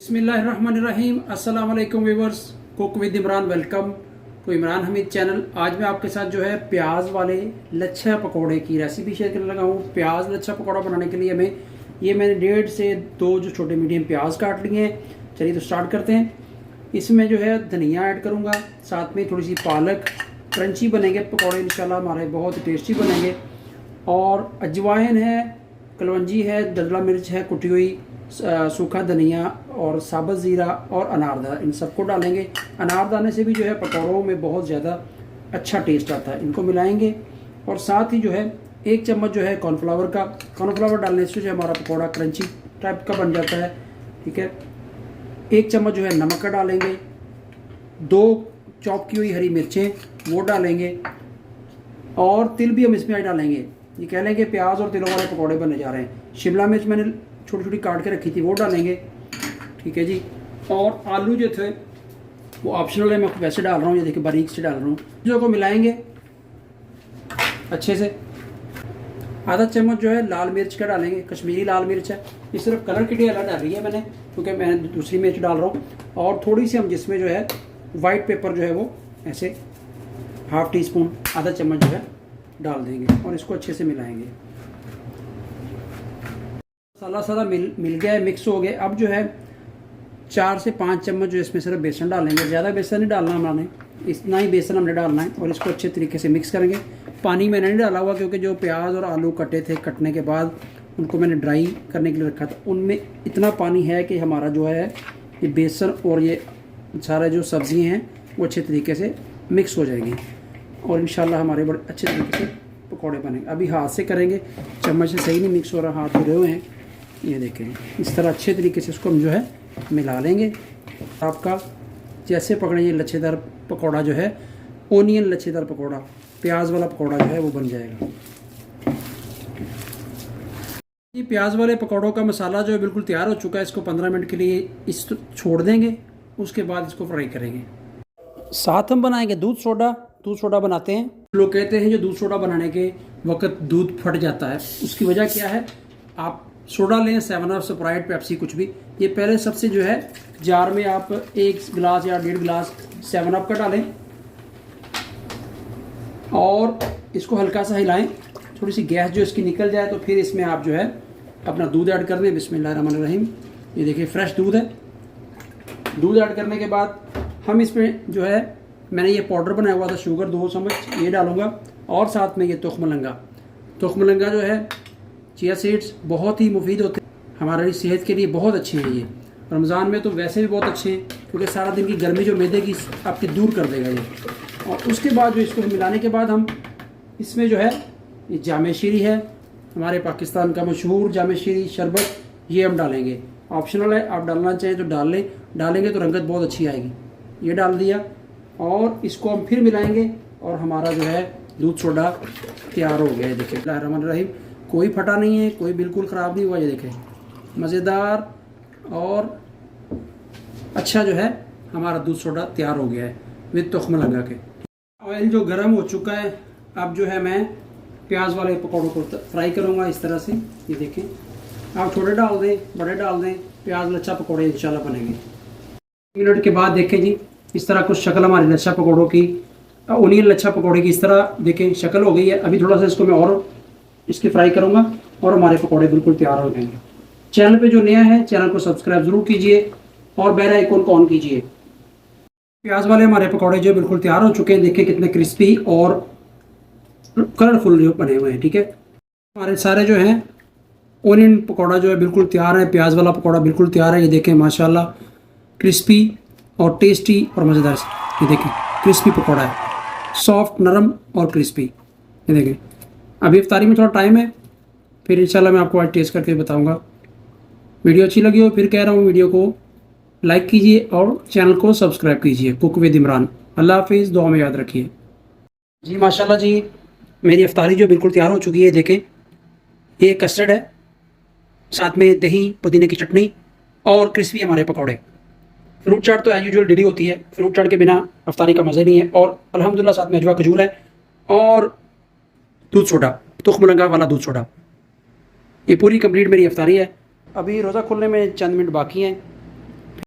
बिस्मिल्लाहिर्रहमानिर्रहीम। अस्सलाम वालेकुम viewers, cook with Imran welcome to Imran Hamid channel. आज मैं आपके साथ जो है प्याज वाले लच्छा पकौड़े की रेसिपी शेयर करने लगा हूँ। प्याज लच्छा पकौड़ा बनाने के लिए मैंने 1.5 से 2 जो छोटे मीडियम प्याज काट लिए हैं। चलिए तो स्टार्ट करते हैं। इसमें जो है धनिया ऐड करूँगा, साथ में थोड़ी सी पालक। क्रंची बनेंगे पकौड़े इंशाल्लाह, हमारे बहुत टेस्टी बनेंगे। और अजवाइन है, कलवंजी है, दरला मिर्च है कुटी हुई, सूखा धनिया और साबुत ज़ीरा और अनारदाना, इन सबको डालेंगे। अनारदाने से भी जो है पकौड़ों में बहुत ज़्यादा अच्छा टेस्ट आता है। इनको मिलाएंगे और साथ ही जो है 1 चम्मच जो है कॉर्नफ्लावर डालने से जो है हमारा पकौड़ा क्रंची टाइप का बन जाता है। ठीक है, 1 चम्मच जो है नमक का डालेंगे, 2 चॉप की हुई हरी मिर्चें वो डालेंगे और तिल भी हम इसमें डालेंगे। ये कह लेंगे प्याज और तिलों वाले पकौड़े बनने जा रहे हैं। शिमला मिर्च मैंने छोटी छोटी काट के रखी थी वो डालेंगे। ठीक है जी। और आलू जो थे वो ऑप्शनल है, मैं वैसे डाल रहा हूँ, ये देखिए बारीक से डाल रहा हूँ। चीज़ों को मिलाएंगे अच्छे से। आधा चम्मच जो है लाल मिर्च का डालेंगे, कश्मीरी लाल मिर्च है। ये सिर्फ कलर के लिए अलग डाल रही है मैंने, क्योंकि मैं दूसरी मिर्च डाल रहा हूँ। और थोड़ी सी हम जिसमें जो है वाइट पेपर जो है वो ऐसे ½ टी स्पून, आधा चम्मच जो है डाल देंगे और इसको अच्छे से मिलाएंगे। मसाला सारा मिल गया है, मिक्स हो गया। अब जो है 4 से 5 चम्मच जो इसमें सिर्फ बेसन डालेंगे। ज़्यादा बेसन नहीं डालना हमारे, इतना ही बेसन हमने डालना है। और इसको अच्छे तरीके से मिक्स करेंगे। पानी मैंने नहीं डाला हुआ, क्योंकि जो प्याज और आलू कटे थे, कटने के बाद उनको मैंने ड्राई करने के लिए रखा था, उनमें इतना पानी है कि हमारा जो है ये बेसन और ये सारा जो सब्ज़ी हैं वो अच्छे तरीके से मिक्स हो जाएंगी और इंशाल्लाह हमारे बड़े अच्छे तरीके से पकौड़े बनेंगे। अभी हाथ से करेंगे, चम्मच से सही नहीं मिक्स हो रहा, हाथ धुले हुए हैं। ये देखें, इस तरह अच्छे तरीके से इसको हम जो है मिला लेंगे। आपका जैसे पकड़ेंगे लच्छेदार पकौड़ा जो है, ओनियन लच्छेदार पकौड़ा, प्याज वाला पकौड़ा जो है वो बन जाएगा। ये प्याज वाले पकौड़ों का मसाला जो है बिल्कुल तैयार हो चुका है। इसको 15 मिनट के लिए इस छोड़ देंगे, उसके बाद इसको फ्राई करेंगे। साथ हम बनाएंगे दूध सोडा बनाते हैं। लोग कहते हैं जो दूध सोडा बनाने के वक्त दूध फट जाता है, उसकी वजह क्या है? आप सोडा लें, 7 अप, स्प्राइट, पेप्सी, कुछ भी। ये पहले सबसे जो है जार में आप 1 गिलास या 1.5 गिलास 7 अप का डालें और इसको हल्का सा हिलाएं, थोड़ी सी गैस जो इसकी निकल जाए, तो फिर इसमें आप जो है अपना दूध ऐड कर दें। बिस्मिल्लाहिर्रहमानिर्रहीम। ये देखिए फ्रेश दूध है। दूध ऐड करने के बाद हम इसमें जो है, मैंने ये पाउडर बनाया हुआ था शुगर 2 चम्मच, ये डालूंगा। और साथ में ये तुख्मलंगा जो है, चिया सीड्स बहुत ही मुफीद होते हैं, हमारी सेहत के लिए बहुत अच्छे हैं। ये रमज़ान में तो वैसे भी बहुत अच्छे हैं, क्योंकि सारा दिन की गर्मी जो मैदे की आपकी दूर कर देगा ये। और उसके बाद जो इसको मिलाने के बाद हम इसमें जो है ये जामे शीरी है, हमारे पाकिस्तान का मशहूर जामे शीरी शरबत, ये हम डालेंगे। ऑप्शनल है, आप डालना चाहें तो डाल लें, डालेंगे तो रंगत बहुत अच्छी आएगी। ये डाल दिया और इसको हम फिर मिलाएंगे और हमारा जो है दूध सोडा तैयार हो गया है। देखिए बिस्मिल्लाहिर्रहमानिर्रहीम, कोई फटा नहीं है, कोई बिल्कुल ख़राब नहीं हुआ। ये देखें, मज़ेदार और अच्छा जो है हमारा दूध सोडा तैयार हो गया है विद तुख्मलंगा के। ऑयल जो गर्म हो चुका है, अब जो है मैं प्याज वाले पकौड़ों को फ्राई करूँगा इस तरह से। ये देखें, आप छोटे डाल दें, बड़े डाल दें, प्याज लच्छा पकौड़े इंशाल्लाह बनेंगे। 1 मिनट के बाद देखें जी, इस तरह कुछ शक्ल हमारी लच्छा पकौड़ों की, ओनियन लच्छा पकौड़े की इस तरह देखें शक्ल हो गई है। अभी थोड़ा सा इसको मैं और इसकी फ्राई करूँगा और हमारे पकौड़े बिल्कुल तैयार हो जाएंगे। चैनल पे जो नया है, चैनल को सब्सक्राइब ज़रूर कीजिए और बेल आइकन को ऑन कीजिए। प्याज वाले हमारे पकौड़े जो बिल्कुल तैयार हो चुके हैं। देखिए कितने क्रिस्पी और कलरफुल जो बने हुए हैं। ठीक है, हमारे सारे जो हैं ओनियन पकौड़ा जो है बिल्कुल तैयार है, प्याज वाला पकौड़ा बिल्कुल तैयार है। ये देखें माशाल्लाह, क्रिस्पी और टेस्टी और मज़ेदार। ये देखें क्रिस्पी पकौड़ा है, सॉफ्ट, नरम और क्रिस्पी। ये देखें, अभी इफ्तारी में थोड़ा टाइम है, फिर इंशाल्लाह मैं आपको आज टेस्ट करके बताऊंगा। वीडियो अच्छी लगी हो, फिर कह रहा हूँ वीडियो को लाइक कीजिए और चैनल को सब्सक्राइब कीजिए। Cook with Imran. अल्लाह हाफिज़, दुआ में याद रखिए जी। माशाल्लाह जी, मेरी इफ्तारी जो बिल्कुल तैयार हो चुकी है। देखें, ये कस्टर्ड है, साथ में दही, पुदीने की चटनी और क्रिस्पी हमारे पकौड़े। फ्रूट चाट तो एज यूजुअल डेली होती है, फ्रूट चाट के बिना इफ्तारी का मज़ा नहीं है। और अल्हम्दुलिल्लाह साथ में अजवा खजूर है और दूध सोडा, तुख्मलंगा वाला दूध सोडा। ये पूरी कंप्लीट मेरी इफ्तारी है। अभी रोज़ा खुलने में चंद मिनट बाकी हैं।